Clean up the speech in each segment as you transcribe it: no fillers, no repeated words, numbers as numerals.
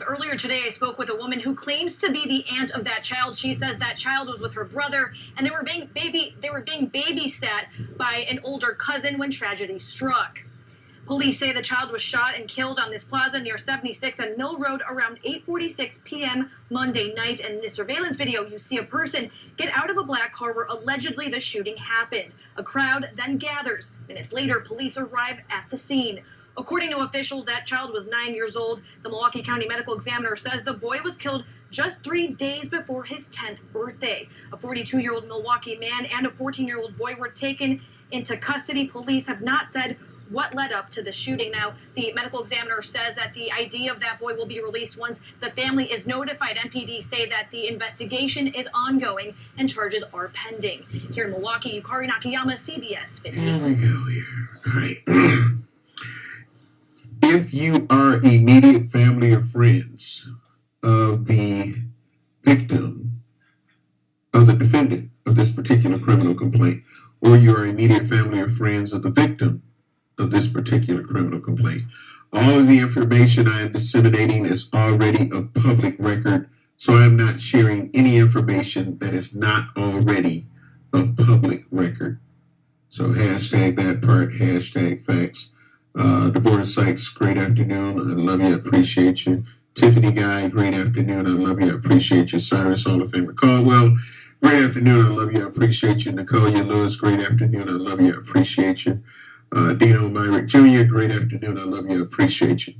Earlier today, I spoke with a woman who claims to be the aunt of that child. She says that child was with her brother, and they were being babysat by an older cousin when tragedy struck. Police say the child was shot and killed on this plaza near 76 and Mill Road around 8:46 p.m. Monday night. And in this surveillance video, you see a person get out of a black car where allegedly the shooting happened. A crowd then gathers. Minutes later, police arrive at the scene. According to officials, that child was 9 years old. The Milwaukee County Medical Examiner says the boy was killed just 3 days before his 10th birthday. A 42-year-old Milwaukee man and a 14-year-old boy were taken into custody. Police have not said what led up to the shooting. Now, the medical examiner says that the ID of that boy will be released once the family is notified. MPD say that the investigation is ongoing and charges are pending. Here in Milwaukee, Yukari Nakayama, CBS 15. Here we go here. All right. If you are immediate family or friends of the victim, of the defendant of this particular criminal complaint, or you are immediate family or friends of the victim of this particular criminal complaint, all of the information I am disseminating is already a public record, so I am not sharing any information that is not already a public record. So hashtag that part, hashtag facts. Deborah Sykes, great afternoon. I love you. I appreciate you. Tiffany Guy, great afternoon. I love you. I appreciate you. Cyrus Hall of Famer Caldwell, great afternoon. I love you. I appreciate you. Nicole Lewis, great afternoon. I love you. I appreciate you. Dino Myrick Jr., great afternoon. I love you. I appreciate you.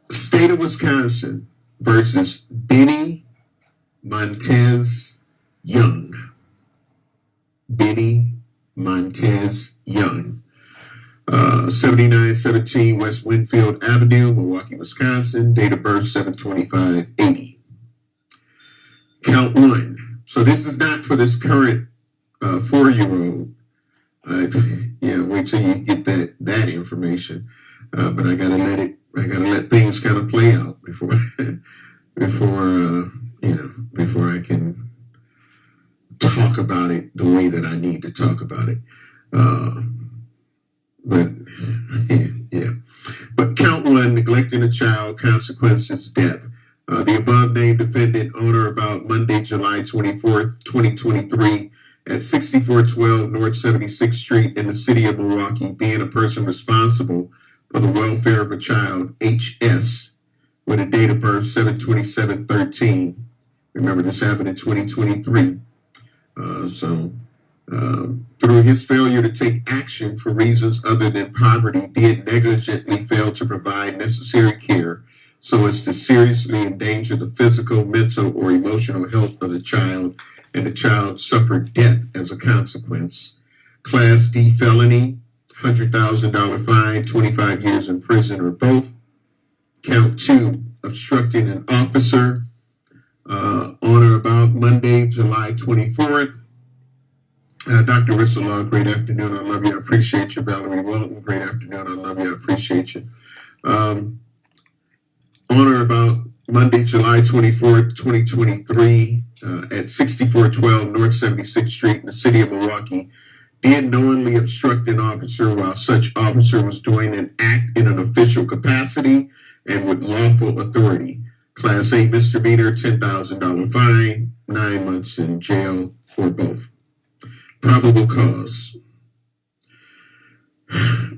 State of Wisconsin versus Benny Montez Young. Benny Montez Young. 7917 West Winfield Avenue, Milwaukee, Wisconsin. Date of birth 7/25/80. Count one. So this is not for this current 4-year-old. Wait till you get that information. But I gotta let things kind of play out before before I can talk about it the way that I need to talk about it. But count one, neglecting a child, consequences, death. The above named defendant on or about Monday, July 24th, 2023, at 6412 North 76th Street in the city of Milwaukee, being a person responsible for the welfare of a child, HS, with a date of birth 7/27/13. Remember, this happened in 2023. Through his failure to take action for reasons other than poverty, did negligently fail to provide necessary care so as to seriously endanger the physical, mental, or emotional health of the child, and the child suffered death as a consequence. Class D felony, $100,000 fine, 25 years in prison, or both. Count two, obstructing an officer on or about Monday, July 24th. Dr. Rissalong, great afternoon. I love you. I appreciate you. Valerie Walton, great afternoon. I love you. I appreciate you. On or about Monday, July 24th, 2023, at 6412 North 76th Street in the city of Milwaukee, did knowingly obstruct an officer while such officer was doing an act in an official capacity and with lawful authority. Class A misdemeanor, $10,000 fine, 9 months in jail, or both. Probable cause.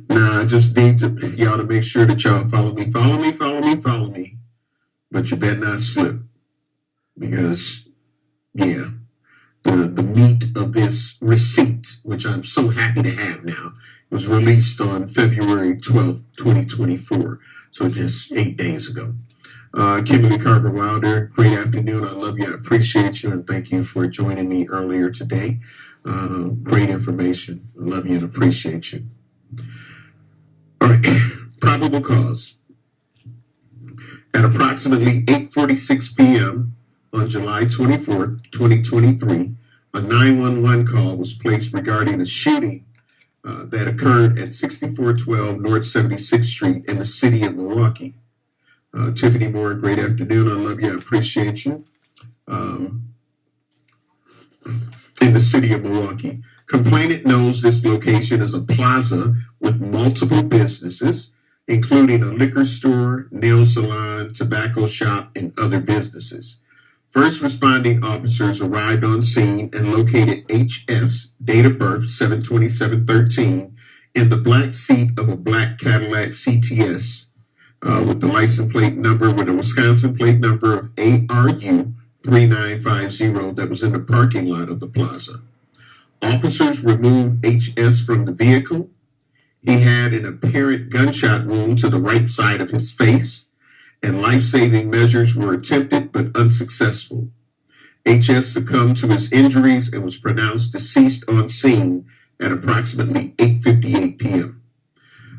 Now, I just need y'all to make sure that y'all follow me. But you better not slip. Because, the meat of this receipt, which I'm so happy to have now, was released on February 12th, 2024. So just 8 days ago. Kimberly Carver Wilder, great afternoon. I love you. I appreciate you. And thank you for joining me earlier today. Great information. I love you and appreciate you. All right. Probable cause. At approximately 8:46 p.m. on July 24th, 2023, a 911 call was placed regarding a shooting that occurred at 6412 North 76th Street in the city of Milwaukee. Tiffany Moore, great afternoon. I love you. I appreciate you. In the city of Milwaukee. Complainant knows this location is a plaza with multiple businesses. including a liquor store, nail salon, tobacco shop, and other businesses. First responding officers arrived on scene and located HS, date of birth 7/27/13, in the black seat of a black Cadillac CTS with the license plate number, with a Wisconsin plate number of ARU 3950 that was in the parking lot of the plaza. Officers removed HS from the vehicle. He had an apparent gunshot wound to the right side of his face, and life-saving measures were attempted but unsuccessful. HS succumbed to his injuries and was pronounced deceased on scene at approximately 8:58 p.m.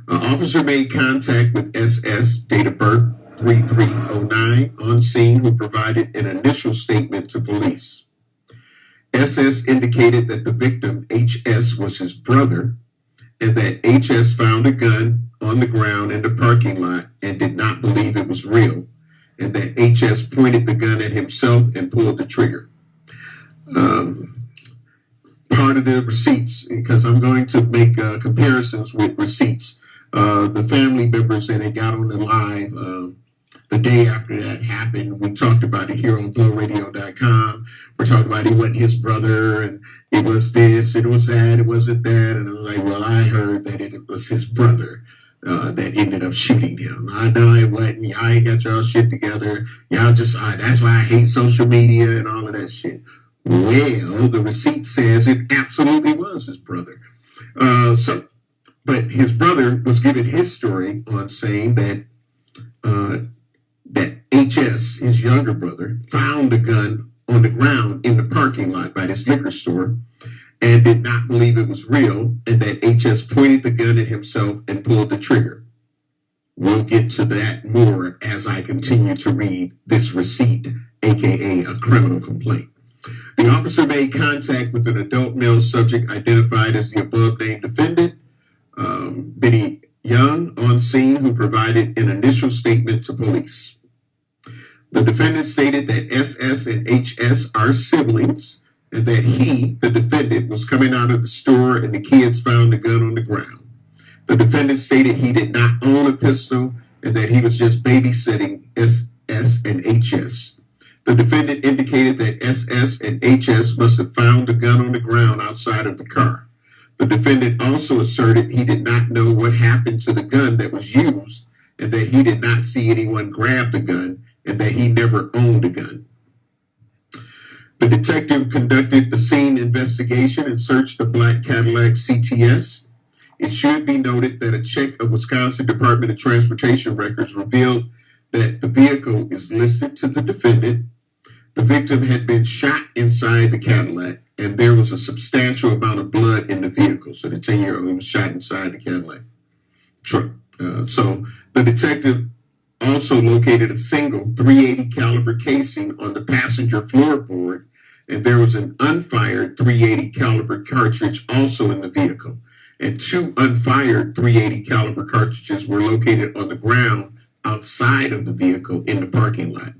An officer made contact with SS, date of birth 3309, on scene, who provided an initial statement to police. SS indicated that the victim, HS, was his brother, and that HS found a gun on the ground in the parking lot and did not believe it was real, and that HS pointed the gun at himself and pulled the trigger. Part of the receipts, because I'm going to make comparisons with receipts, the family members that had got on the live the day after that happened, we talked about it here on blowradio.com. We're talking about it wasn't his brother, and it was this, it was that, it wasn't that. And I'm like, well, I heard that it was his brother that ended up shooting him. I know it wasn't. Y'all ain't got y'all shit together. Y'all just, that's why I hate social media and all of that shit. Well, the receipt says it absolutely was his brother. But his brother was giving his story on saying that that HS, his younger brother, found the gun on the ground in the parking lot by this liquor store and did not believe it was real, and that HS pointed the gun at himself and pulled the trigger. We'll get to that more as I continue to read this receipt, aka a criminal complaint. The officer made contact with an adult male subject identified as the above-named defendant, Benny Young, on scene, who provided an initial statement to police. The defendant stated that SS and HS are siblings, and that he, the defendant, was coming out of the store and the kids found the gun on the ground. The defendant stated he did not own a pistol and that he was just babysitting SS and HS. The defendant indicated that SS and HS must have found the gun on the ground outside of the car. The defendant also asserted he did not know what happened to the gun that was used, and that he did not see anyone grab the gun, and that he never owned a gun. The detective conducted the scene investigation and searched the black Cadillac CTS. It should be noted that a check of Wisconsin Department of Transportation records revealed that the vehicle is listed to the defendant. The victim had been shot inside the Cadillac, and there was a substantial amount of blood in the vehicle. So the 10-year-old was shot inside the Cadillac truck. So the detective also located a single .380 caliber casing on the passenger floorboard, and there was an unfired .380 caliber cartridge also in the vehicle. And two unfired .380 caliber cartridges were located on the ground outside of the vehicle in the parking lot.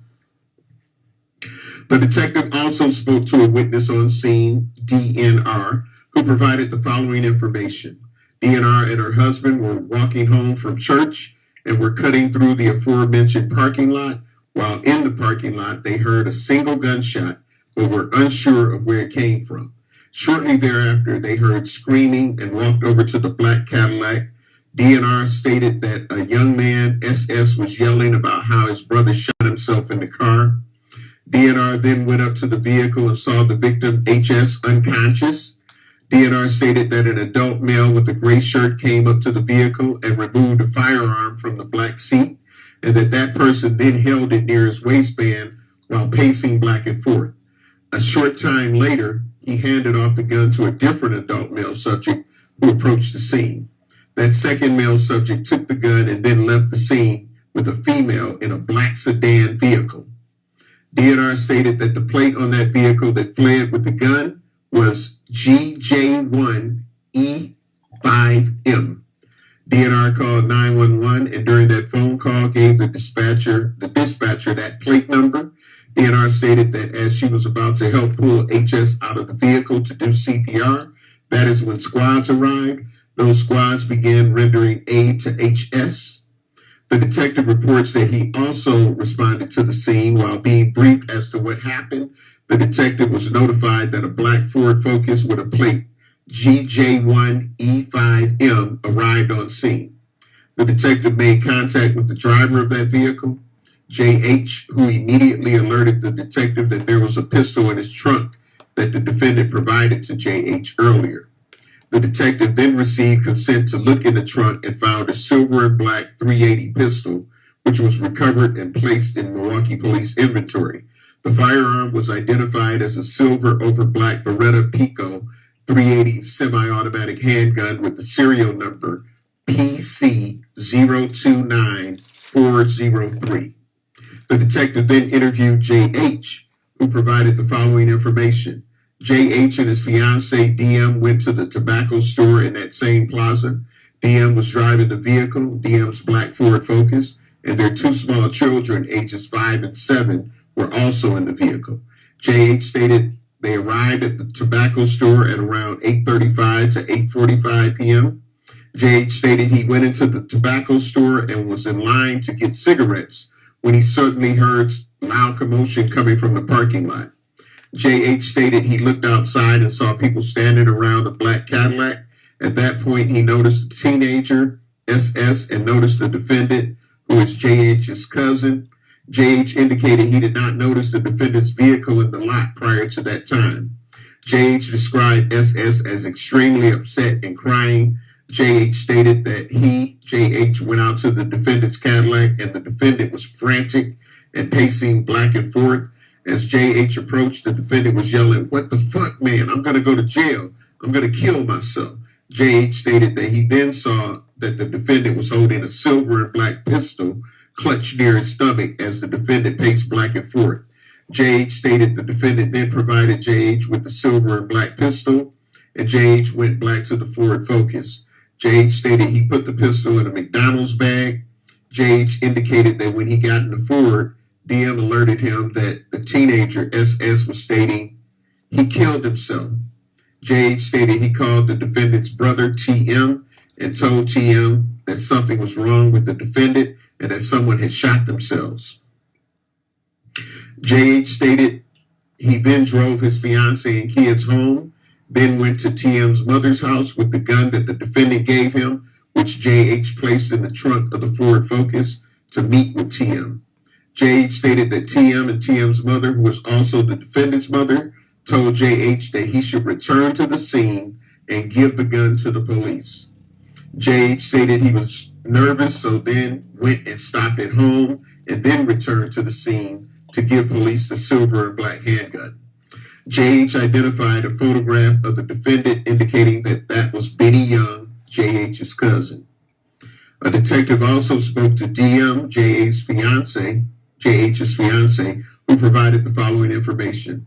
The detective also spoke to a witness on scene, DNR, who provided the following information. DNR and her husband were walking home from church and were cutting through the aforementioned parking lot. While in the parking lot, they heard a single gunshot, but were unsure of where it came from. Shortly thereafter, they heard screaming and walked over to the black Cadillac. DNR stated that a young man, SS, was yelling about how his brother shot himself in the car. DNR then went up to the vehicle and saw the victim, HS, unconscious. DNR stated that an adult male with a gray shirt came up to the vehicle and removed a firearm from the black seat, and that person then held it near his waistband while pacing back and forth. A short time later, he handed off the gun to a different adult male subject who approached the scene. That second male subject took the gun and then left the scene with a female in a black sedan vehicle. DNR stated that the plate on that vehicle that fled with the gun was GJ1E5M. DNR called 911, and during that phone call gave the dispatcher that plate number. DNR stated that as she was about to help pull HS out of the vehicle to do CPR, that is when squads arrived. Those squads began rendering aid to HS. The detective reports that he also responded to the scene. While being briefed as to what happened, the detective was notified that a black Ford Focus with a plate GJ1E5M arrived on scene. The detective made contact with the driver of that vehicle, JH, who immediately alerted the detective that there was a pistol in his trunk that the defendant provided to JH earlier. The detective then received consent to look in the trunk and found a silver and black .380 pistol, which was recovered and placed in Milwaukee police inventory. The firearm was identified as a silver over black Beretta Pico .380 semi-automatic handgun with the serial number PC029403. The detective then interviewed JH, who provided the following information. JH and his fiancee DM went to the tobacco store in that same plaza. DM was driving the vehicle, DM's black Ford Focus, and their two small children, ages 5 and 7, were also in the vehicle. JH stated they arrived at the tobacco store at around 8:35 to 8:45 p.m. JH stated he went into the tobacco store and was in line to get cigarettes when he suddenly heard loud commotion coming from the parking lot. JH stated he looked outside and saw people standing around a black Cadillac. At that point, he noticed a teenager, SS, and noticed the defendant, who is JH's cousin. JH indicated he did not notice the defendant's vehicle in the lot prior to that time. JH described SS as extremely upset and crying. JH stated that he, JH, went out to the defendant's Cadillac and the defendant was frantic and pacing back and forth. As JH approached, the defendant was yelling, "What the fuck, man? I'm going to go to jail. I'm going to kill myself." JH stated that he then saw that the defendant was holding a silver and black pistol clutched near his stomach as the defendant paced back and forth. JH stated the defendant then provided JH with the silver and black pistol, and JH went back to the Ford Focus. JH stated he put the pistol in a McDonald's bag. JH indicated that when he got in the Ford, DM alerted him that the teenager, SS, was stating he killed himself. JH stated he called the defendant's brother, TM, and told TM that something was wrong with the defendant and that someone had shot themselves. JH stated he then drove his fiancee and kids home, then went to TM's mother's house with the gun that the defendant gave him, which JH placed in the trunk of the Ford Focus to meet with TM. JH stated that TM and TM's mother, who was also the defendant's mother, told JH that he should return to the scene and give the gun to the police. JH stated he was nervous, so then went and stopped at home and then returned to the scene to give police the silver and black handgun. JH identified a photograph of the defendant indicating that that was Benny Young, JH's cousin. A detective also spoke to DM, JH's fiance, who provided the following information.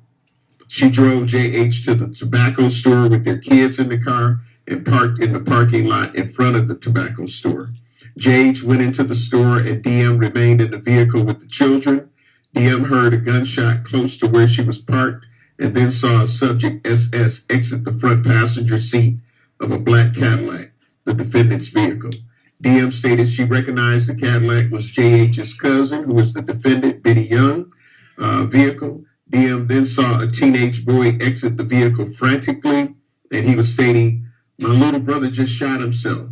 She drove JH to the tobacco store with their kids in the car and parked in the parking lot in front of the tobacco store. JH went into the store and DM remained in the vehicle with the children. DM heard a gunshot close to where she was parked and then saw a subject, SS, exit the front passenger seat of a black Cadillac, the defendant's vehicle. DM stated she recognized the Cadillac was JH's cousin, who was the defendant, Benny Young, vehicle. DM then saw a teenage boy exit the vehicle frantically, and he was stating, "My little brother just shot himself."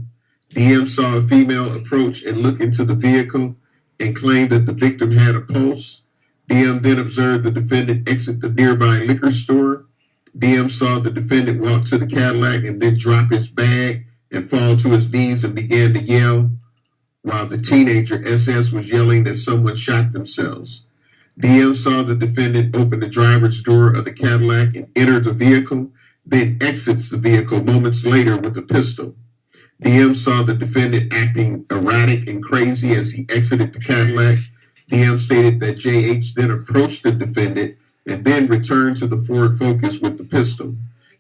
DM saw a female approach and look into the vehicle and claimed that the victim had a pulse. DM then observed the defendant exit the nearby liquor store. DM saw the defendant walk to the Cadillac and then drop his bag and fall to his knees and began to yell, while the teenager, SS, was yelling that someone shot themselves. DM saw the defendant open the driver's door of the Cadillac and enter the vehicle, then exits the vehicle moments later with a pistol. DM saw the defendant acting erratic and crazy as he exited the Cadillac. DM stated that JH then approached the defendant and then returned to the Ford Focus with the pistol.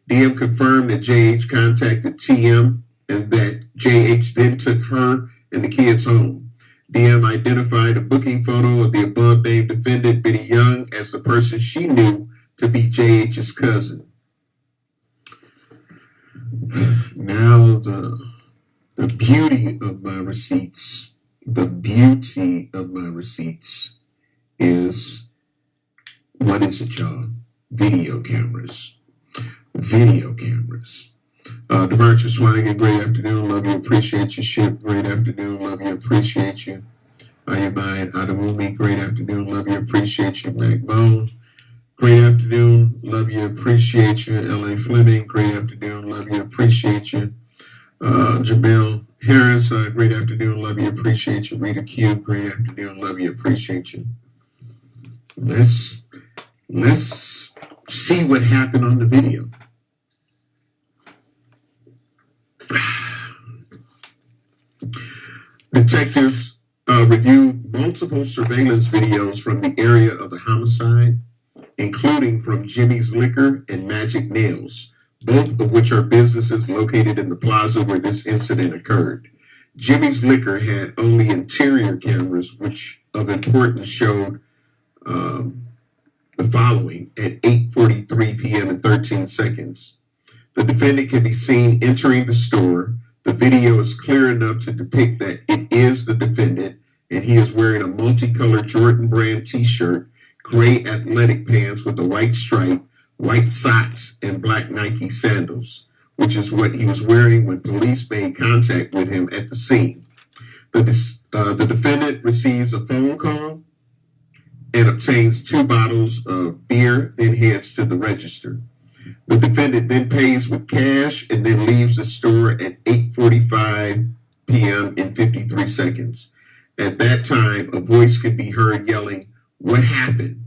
DM confirmed that JH contacted TM and that JH then took her and the kids home. DM identified a booking photo of the above-named defendant, Benny Young, as the person she knew to be JH's cousin. Now the beauty of my receipts. the beauty of my receipts is, what is it, y'all? Video cameras. Video cameras. Devarcher Swanigan, great afternoon. Love you, appreciate you. Ship, great afternoon. Love you, appreciate you. Ayubai Adamumi, great afternoon. Love you, appreciate you. Macbone, great afternoon. Love you, appreciate you. L.A. Fleming, great afternoon. Love you, appreciate you. Jamil Harris, great afternoon. Love you, appreciate you. Rita Q, great afternoon. Love you, appreciate you. Let's see what happened on the video. Detectives reviewed multiple surveillance videos from the area of the homicide, including from Jimmy's Liquor and Magic Nails, both of which are businesses located in the plaza where this incident occurred. Jimmy's Liquor had only interior cameras, which of importance showed the following at 8:43 p.m. and 13 seconds. The defendant can be seen entering the store. The video is clear enough to depict that it is the defendant, and he is wearing a multicolored Jordan brand t-shirt, gray athletic pants with a white stripe, white socks, and black Nike sandals, which is what he was wearing when police made contact with him at the scene. The defendant receives a phone call and obtains 2 bottles of beer, then heads to the register. The defendant then pays with cash and then leaves the store at 8:45 p.m. and 53 seconds. At that time, a voice could be heard yelling, "What happened?"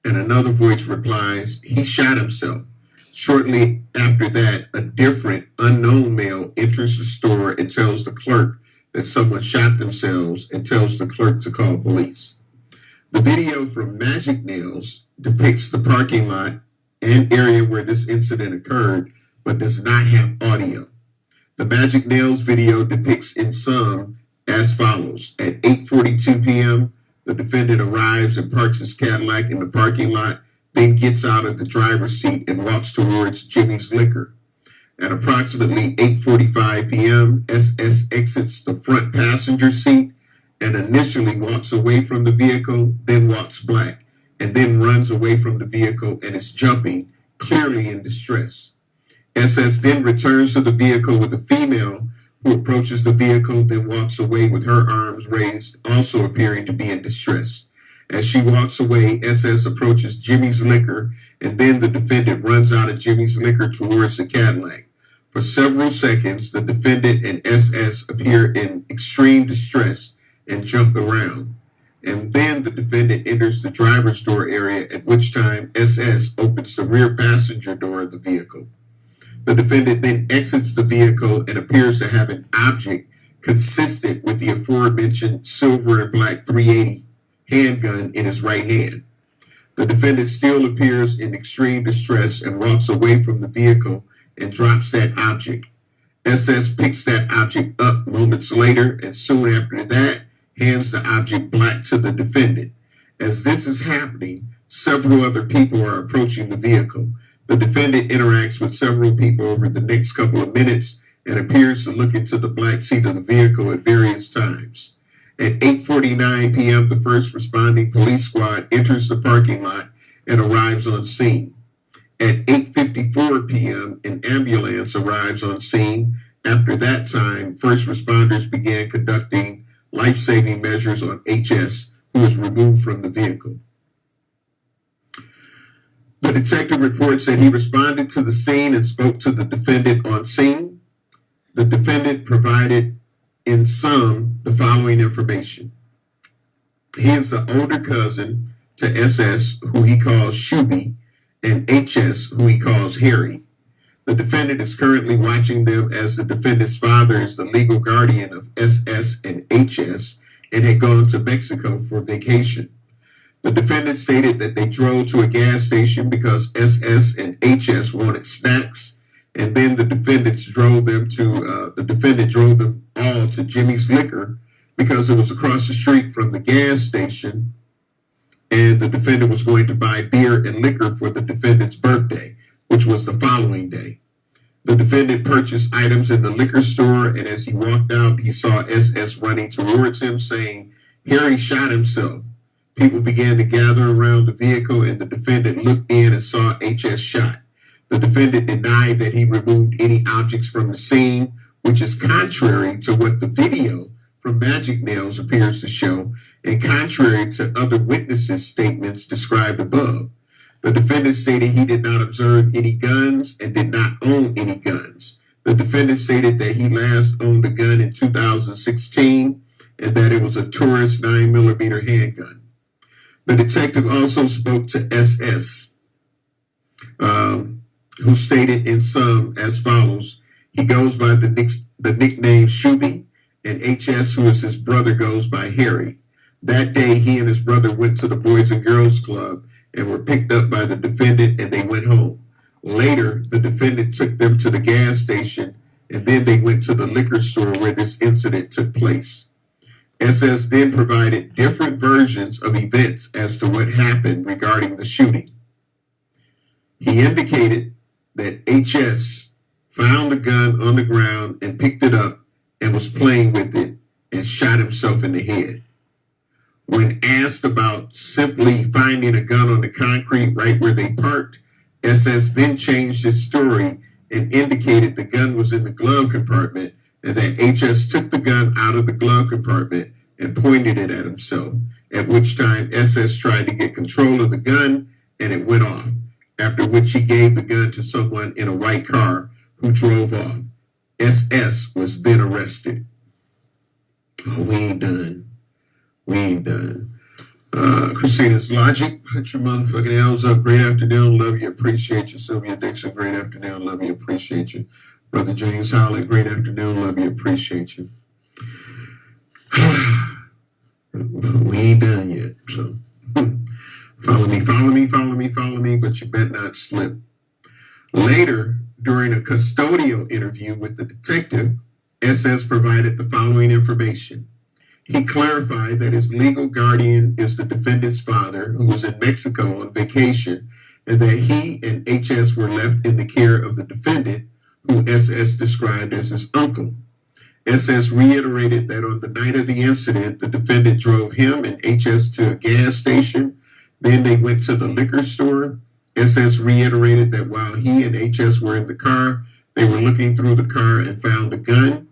And another voice replies, "He shot himself." Shortly after that, a different unknown male enters the store and tells the clerk that someone shot themselves and tells the clerk to call police. The video from Magic Nails depicts the parking lot and area where this incident occurred, but does not have audio. The Magic Nails video depicts in sum as follows. At 8:42 p.m., the defendant arrives and parks his Cadillac in the parking lot, then gets out of the driver's seat and walks towards Jimmy's Liquor. At approximately 8:45 p.m., SS exits the front passenger seat and initially walks away from the vehicle, then walks back, and then runs away from the vehicle and is jumping, clearly in distress. SS then returns to the vehicle with a female who approaches the vehicle, then walks away with her arms raised, also appearing to be in distress. As she walks away, SS approaches Jimmy's Liquor, and then the defendant runs out of Jimmy's Liquor towards the Cadillac. For several seconds, the defendant and SS appear in extreme distress and jump around. And then the defendant enters the driver's door area, at which time SS opens the rear passenger door of the vehicle. The defendant then exits the vehicle and appears to have an object consistent with the aforementioned silver and black .380 handgun in his right hand. The defendant still appears in extreme distress and walks away from the vehicle and drops that object. SS picks that object up moments later, and soon after that, hands the object back to the defendant. As this is happening, several other people are approaching the vehicle. The defendant interacts with several people over the next couple of minutes and appears to look into the black seat of the vehicle at various times. At 8:49 p.m., the first responding police squad enters the parking lot and arrives on scene. At 8:54 p.m., an ambulance arrives on scene. After that time, first responders began conducting life-saving measures on HS, who was removed from the vehicle. The detective reports that he responded to the scene and spoke to the defendant on scene. The defendant provided, in sum, the following information. He is the older cousin to SS, who he calls Shuby, and HS, who he calls Harry. The defendant is currently watching them as the defendant's father is the legal guardian of SS and HS and had gone to Mexico for vacation. The defendant stated that they drove to a gas station because SS and HS wanted snacks, and then the defendant drove them all to Jimmy's Liquor because it was across the street from the gas station, and the defendant was going to buy beer and liquor for the defendant's birthday, which was the following day. The defendant purchased items in the liquor store, and as he walked out, he saw SS running towards him, saying, "Harry shot himself." People began to gather around the vehicle, and the defendant looked in and saw HS shot. The defendant denied that he removed any objects from the scene, which is contrary to what the video from Magic Nails appears to show, and contrary to other witnesses' statements described above. The defendant stated he did not observe any guns and did not own any guns. The defendant stated that he last owned a gun in 2016 and that it was a Taurus 9mm handgun. The detective also spoke to SS, who stated in sum as follows. He goes by the nickname Shuby, and HS, who is his brother, goes by Harry. That day, he and his brother went to the Boys and Girls Club and were picked up by the defendant, and they went home. Later, the defendant took them to the gas station, and then they went to the liquor store where this incident took place. SS then provided different versions of events as to what happened regarding the shooting. He indicated that HS found a gun on the ground and picked it up and was playing with it and shot himself in the head. When asked about simply finding a gun on the concrete right where they parked, SS then changed his story and indicated the gun was in the glove compartment and that HS took the gun out of the glove compartment and pointed it at himself, at which time SS tried to get control of the gun and it went off, after which he gave the gun to someone in a white car who drove off. SS was then arrested. Oh, we ain't done. We ain't done. Christina's Logic, put your motherfucking L's up. Great afternoon, love you, appreciate you. Sylvia Dixon, great afternoon, love you, appreciate you. Brother James Holland, great afternoon, love you, appreciate you. We ain't done yet, so follow me, but you better not slip. Later, during a custodial interview with the detective, SS provided the following information. He clarified that his legal guardian is the defendant's father, who was in Mexico on vacation, and that he and HS were left in the care of the defendant, who SS described as his uncle. SS reiterated that on the night of the incident, the defendant drove him and HS to a gas station. Then they went to the liquor store. SS reiterated that while he and HS were in the car, they were looking through the car and found the gun.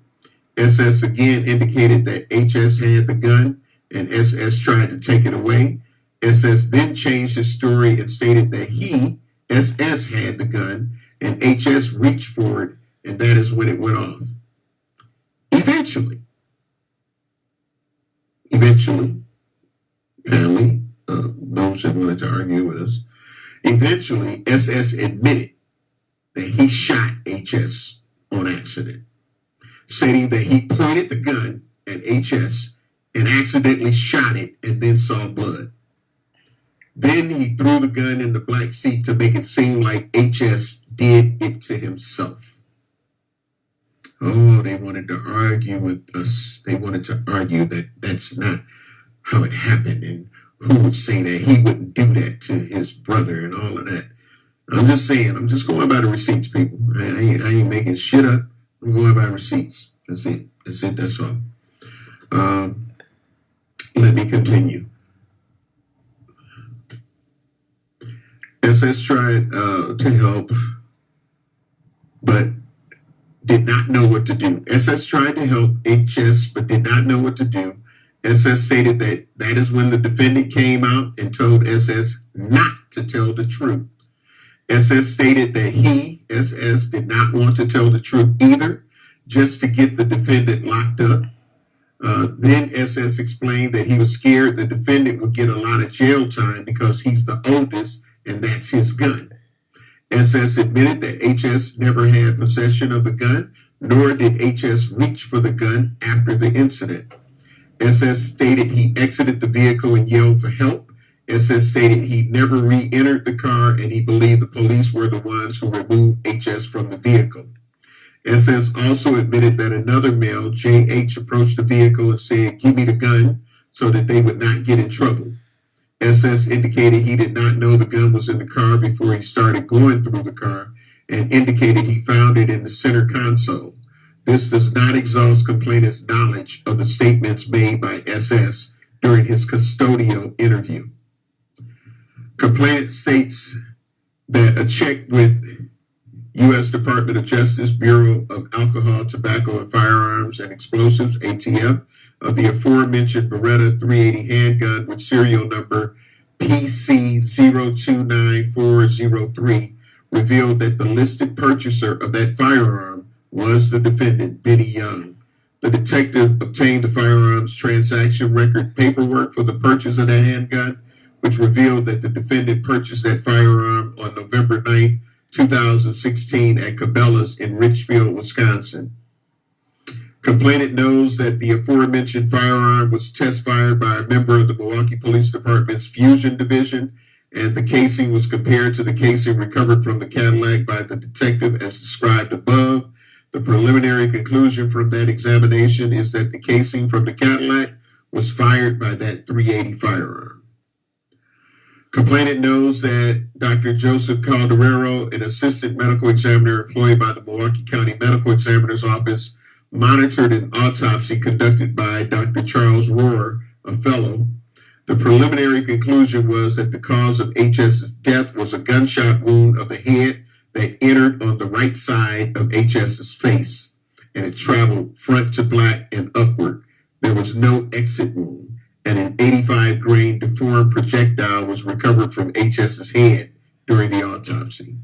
SS again indicated that HS had the gun and SS tried to take it away. SS then changed his story and stated that he, SS, had the gun and HS reached for it, and that is when it went off. Eventually, family, those that wanted to argue with us, eventually SS admitted that he shot HS on accident, stating that he pointed the gun at HS and accidentally shot it and then saw blood. Then he threw the gun in the black seat to make it seem like HS did it to himself. Oh, they wanted to argue with us. They wanted to argue that that's not how it happened, and who would say that he wouldn't do that to his brother and all of that. I'm just saying, I'm just going by the receipts, people. I ain't making shit up. I'm going by receipts. That's it. That's all. Let me continue. SS tried to help, but did not know what to do. SS tried to help HS, but did not know what to do. SS stated that is when the defendant came out and told SS not to tell the truth. SS stated that he, SS, did not want to tell the truth either, just to get the defendant locked up. Then SS explained that he was scared the defendant would get a lot of jail time because he's the oldest and that's his gun. SS admitted that HS never had possession of the gun, nor did HS reach for the gun after the incident. SS stated he exited the vehicle and yelled for help. SS stated he never re-entered the car and he believed the police were the ones who removed HS from the vehicle. SS also admitted that another male, JH, approached the vehicle and said, "Give me the gun," so that they would not get in trouble. SS indicated he did not know the gun was in the car before he started going through the car. and indicated he found it in the center console. This does not exhaust complainant's knowledge of the statements made by SS during his custodial interview. Complainant states that a check with U.S. Department of Justice Bureau of Alcohol, Tobacco, and Firearms and Explosives, ATF, of the aforementioned Beretta 380 handgun with serial number PC029403 revealed that the listed purchaser of that firearm was the defendant, Benny Young. The detective obtained the firearms transaction record paperwork for the purchase of that handgun, which revealed that the defendant purchased that firearm on November 9th, 2016 at Cabela's in Richfield, Wisconsin. Complainant knows that the aforementioned firearm was test fired by a member of the Milwaukee Police Department's Fusion Division, and the casing was compared to the casing recovered from the Cadillac by the detective as described above. The preliminary conclusion from that examination is that the casing from the Cadillac was fired by that 380 firearm. Complainant knows that Dr. Joseph Calderero, an assistant medical examiner employed by the Milwaukee County Medical Examiner's Office, monitored an autopsy conducted by Dr. Charles Rohr, a fellow. The preliminary conclusion was that the cause of HS's death was a gunshot wound of the head that entered on the right side of HS's face, and it traveled front to back and upward. There was no exit wound, and an 85-grain deformed projectile was recovered from HS's head during the autopsy.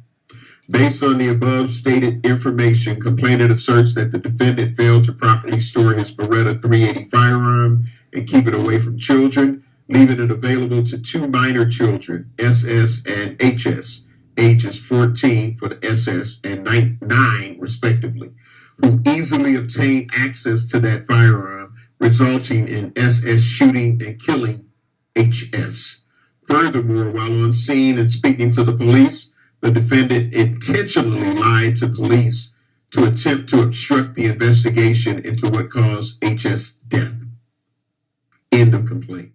Based on the above stated information, complainant asserts that the defendant failed to properly store his Beretta 380 firearm and keep it away from children, leaving it available to two minor children, SS and HS, ages 14 for the SS and 9 respectively, who easily obtained access to that firearm, resulting in SS shooting and killing HS. Furthermore, while on scene and speaking to the police, the defendant intentionally lied to police to attempt to obstruct the investigation into what caused HS' death. End of complaint.